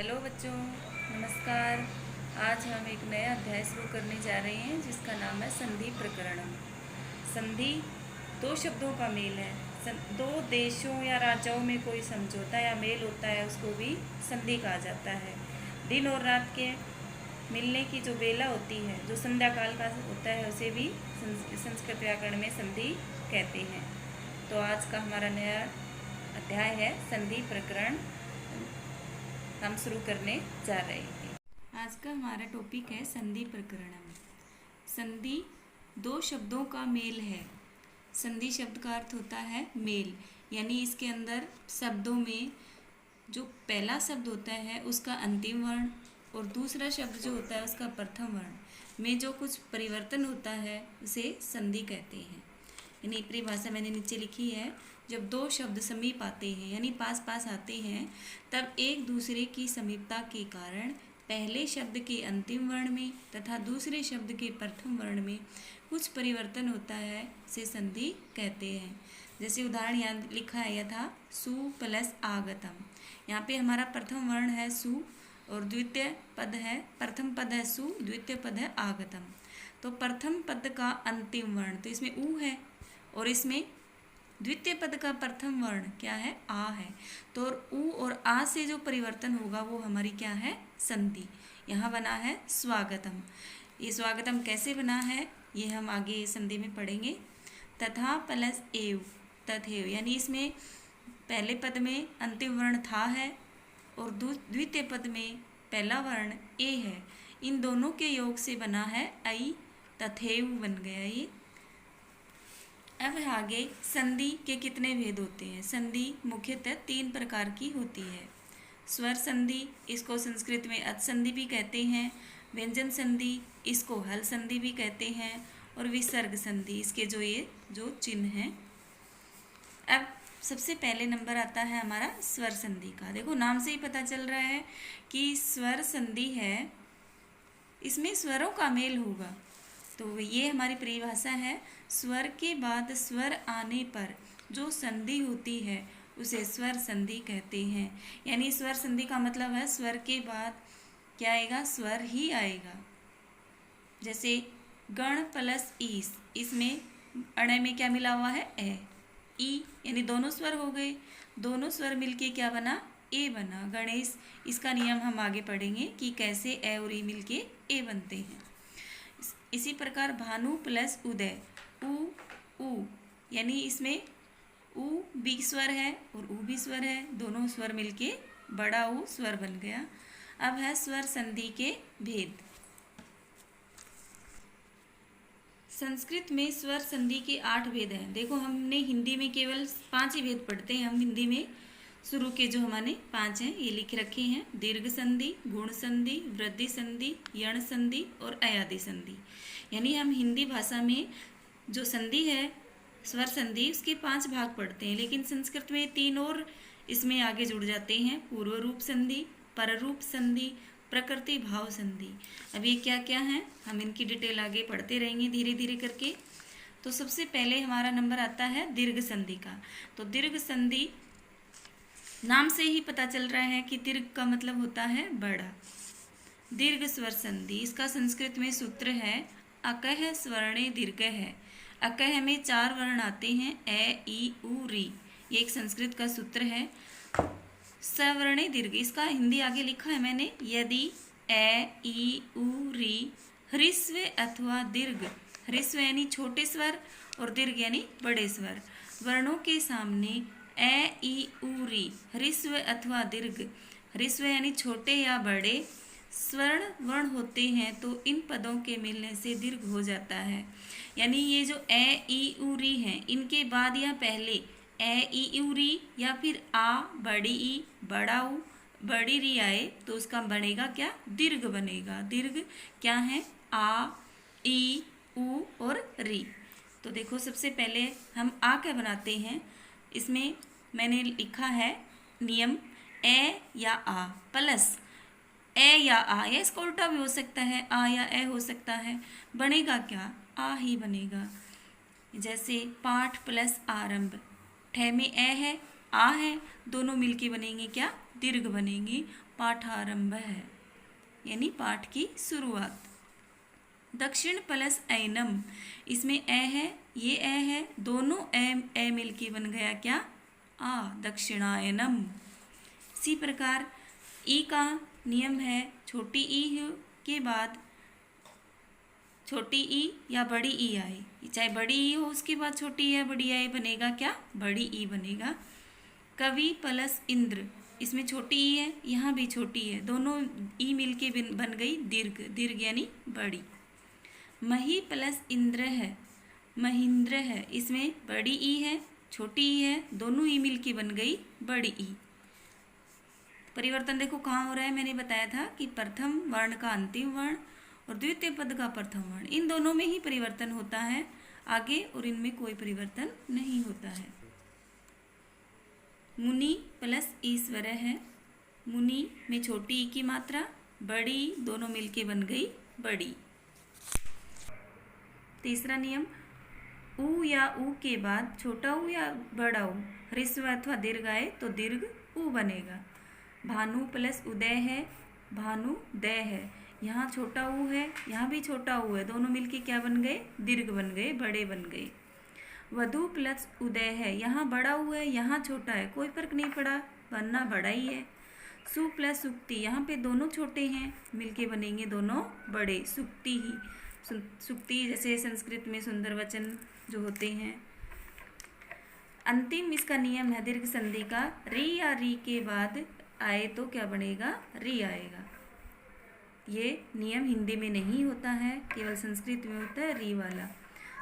Hello बच्चों, नमस्कार। आज हम एक नया अध्याय शुरू करने जा रहे हैं जिसका नाम है संधि प्रकरणम। संधि दो शब्दों का मेल है। दो देशों या राज्यों में कोई समझौता या मेल होता है उसको भी संधि कहा जाता है। दिन और रात के मिलने की जो बेला होती है, जो संध्या काल का होता है, उसे भी संस्कृत व्याकरण में संधि कहते हैं। तो आज का हमारा नया अध्याय है संधि प्रकरण, हम शुरू करने जा रहे हैं। आज का हमारा टॉपिक है संधि प्रकरणम। संधि दो शब्दों का मेल है। संधि शब्द का अर्थ होता है मेल, यानी इसके अंदर शब्दों में जो पहला शब्द होता है उसका अंतिम वर्ण और दूसरा शब्द जो होता है उसका प्रथम वर्ण में जो कुछ परिवर्तन होता है उसे संधि कहते हैं। यानी परिभाषा मैंने नीचे लिखी है। जब दो शब्द समीप आते हैं यानी पास पास आते हैं, तब एक दूसरे की समीपता के कारण पहले शब्द के अंतिम वर्ण में तथा दूसरे शब्द के प्रथम वर्ण में कुछ परिवर्तन होता है, से संधि कहते हैं। जैसे उदाहरण यहाँ लिखा है, यह था सु प्लस आगतम। यहाँ पे हमारा प्रथम वर्ण है सु और द्वितीय पद है, प्रथम पद है सु, द्वितीय पद है आगतम। तो प्रथम पद का अंतिम वर्ण तो इसमें ऊ है और इसमें द्वितीय पद का प्रथम वर्ण क्या है, आ है। तो ऊ और आ से जो परिवर्तन होगा वो हमारी क्या है, संधि। यहाँ बना है स्वागतम। ये स्वागतम कैसे बना है ये हम आगे संधि में पढ़ेंगे। तथा प्लस एव, तथेव, यानी इसमें पहले पद में अंतिम वर्ण था है और द्वितीय पद में पहला वर्ण ए है। इन दोनों के योग से बना है आई, तथेव बन गया ये। अब आगे संधि के कितने भेद होते हैं। संधि मुख्यतः तीन प्रकार की होती है। स्वर संधि, इसको संस्कृत में अच संधि भी कहते हैं। व्यंजन संधि, इसको हल संधि भी कहते हैं। और विसर्ग संधि, इसके जो चिन्ह हैं। अब सबसे पहले नंबर आता है हमारा स्वर संधि का। देखो नाम से ही पता चल रहा है कि स्वर संधि है, इसमें स्वरों का मेल होगा। तो ये हमारी परिभाषा है। स्वर के बाद स्वर आने पर जो संधि होती है उसे स्वर संधि कहते हैं। यानी स्वर संधि का मतलब है स्वर के बाद क्या आएगा, स्वर ही आएगा। जैसे गण प्लस ईस, इसमें अण में क्या मिला हुआ है, ए, ई, यानी दोनों स्वर हो गए। दोनों स्वर मिलके क्या बना, ए बना, गणेश। इसका नियम हम आगे पढ़ेंगे कि कैसे ए और ई मिलके ए बनते हैं। इसी प्रकार भानु प्लस उदय, उ उ, यानी इसमें उ भी स्वर है और उ भी स्वर है, दोनों स्वर मिलके बड़ा उ स्वर बन गया। अब है स्वर संधि के भेद। संस्कृत में स्वर संधि के 8 भेद हैं। देखो हमने हिंदी में केवल 5 ही भेद पढ़ते हैं। हम हिंदी में शुरू के जो हमारे 5 हैं ये लिख रखे हैं। दीर्घ संधि, गुण संधि, वृद्धि संधि, यण संधि और अयादि संधि। यानी हम हिंदी भाषा में जो संधि है स्वर संधि उसके 5 भाग पढ़ते हैं, लेकिन संस्कृत में 3 और इसमें आगे जुड़ जाते हैं। पूर्व रूप संधि, पररूप संधि, प्रकृति भाव संधि। अब ये क्या क्या है हम इनकी डिटेल आगे पढ़ते रहेंगे धीरे धीरे करके। तो सबसे पहले हमारा नंबर आता है दीर्घ संधि का। तो दीर्घ संधि नाम से ही पता चल रहा है कि दीर्घ का मतलब होता है बड़ा। दीर्घ स्वर संधि, इसका संस्कृत में सूत्र है अकह स्वर्णे दीर्घ है। अकह में 4 वर्ण आते हैं, ए, ई, उ, री। ये एक संस्कृत का सूत्र है। सवर्णे दीर्घ, इसका हिंदी आगे लिखा है मैंने। यदि ए, ई, उ, री ह्रस्व अथवा दीर्घ, ह्रस्व यानी छोटे स्वर और दीर्घ यानी बड़े स्वर, वर्णों के सामने ए, ई, उ, री ह्रस्व अथवा दीर्घ, ह्रस्व यानी छोटे या बड़े स्वर्ण वर्ण होते हैं तो इन पदों के मिलने से दीर्घ हो जाता है। यानी ये जो ए, ई, उ, री हैं, इनके बाद या पहले ए, ई, उ, री या फिर आ, बड़ी ई, बड़ा उ, बड़ी री आए तो उसका बनेगा क्या, दीर्घ बनेगा। दीर्घ क्या है, आ, ई, उ और री। तो देखो सबसे पहले हम आ क्या बनाते हैं। इसमें मैंने लिखा है नियम, ए या आ प्लस ए या आ, या इसका उल्टा भी हो सकता है, आ या ए हो सकता है। बनेगा क्या, आ ही बनेगा। जैसे पाठ प्लस आरंभ, ठे में ए है, आ है, दोनों मिलके बनेंगे क्या, दीर्घ बनेंगे। पाठारंभ है, यानी पाठ की शुरुआत। दक्षिण प्लस ऐनम, इसमें ए है, ये ए है, दोनों ए मिलके बन गया क्या? आ, दक्षिणायनम। इसी प्रकार ई का नियम है, छोटी ई के बाद छोटी ई या बड़ी ई आए, चाहे बड़ी ई हो उसके बाद छोटी ई या बड़ी आई, बनेगा क्या? बड़ी ई बनेगा। कवि प्लस इंद्र, इसमें छोटी ई है, यहाँ भी छोटी है, दोनों ई मिलके बन गई दीर्घ, दीर्घ यानी बड़ी। मही प्लस इंद्र है, महेंद्र है, इसमें बड़ी ई है, छोटी ई है, दोनों ई मिलके बन गई बड़ी ई। परिवर्तन देखो कहाँ हो रहा है, मैंने बताया था कि प्रथम वर्ण का अंतिम वर्ण और द्वितीय पद का प्रथम वर्ण, इन दोनों में ही परिवर्तन होता है, आगे और इनमें कोई परिवर्तन नहीं होता है। मुनि प्लस ईश्वर है, मुनि में छोटी ई की मात्रा, बड़ी दोनों मिलके बन गई बड़ी। तीसरा नियम, ऊ या ऊ के बाद छोटा ऊ या बड़ा ऊ ह्रस्व अथवा दीर्घ आए तो दीर्घ ऊ बनेगा। भानु प्लस उदय है, भानु दय है, यहाँ छोटा ऊ है, यहाँ भी छोटा ऊ है, दोनों मिलके क्या बन गए? दीर्घ बन गए, बड़े बन गए। वधु प्लस उदय है, यहाँ बड़ा ऊ है, यहाँ छोटा है, कोई फर्क नहीं पड़ा, बनना बड़ा ही है। सु प्लस सुक्ति, यहाँ पे दोनों छोटे हैं, मिलके बनेंगे दोनों बड़े, सुक्ति ही। सुक्ति जैसे संस्कृत में सुंदर वचन जो होते हैं। अंतिम इसका नियम है दीर्घ संधि का, री या री के बाद आए तो क्या बनेगा? री आएगा। ये नियम हिंदी में नहीं होता है, केवल संस्कृत में होता है री वाला।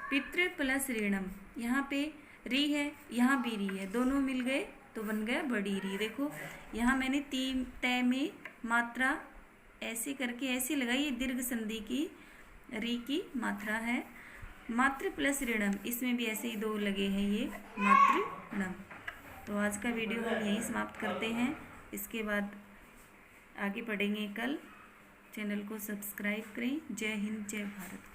पितृ प्लस ऋणम, यहाँ पे री है, यहाँ भी री है, दोनों मिल गए तो बन गया बड़ी री। देखो यहाँ मैंने तीन तय में मात्रा ऐसे करके ऐसे लगाई, ये दीर्घ संधि की री की मात्रा है। मातृ प्लस ऋणम, इसमें भी ऐसे ही दो लगे हैं, ये मातृ णम। तो आज का वीडियो हम यहीं समाप्त करते हैं, इसके बाद आगे पढ़ेंगे कल। चैनल को सब्सक्राइब करें। जय हिंद, जय भारत।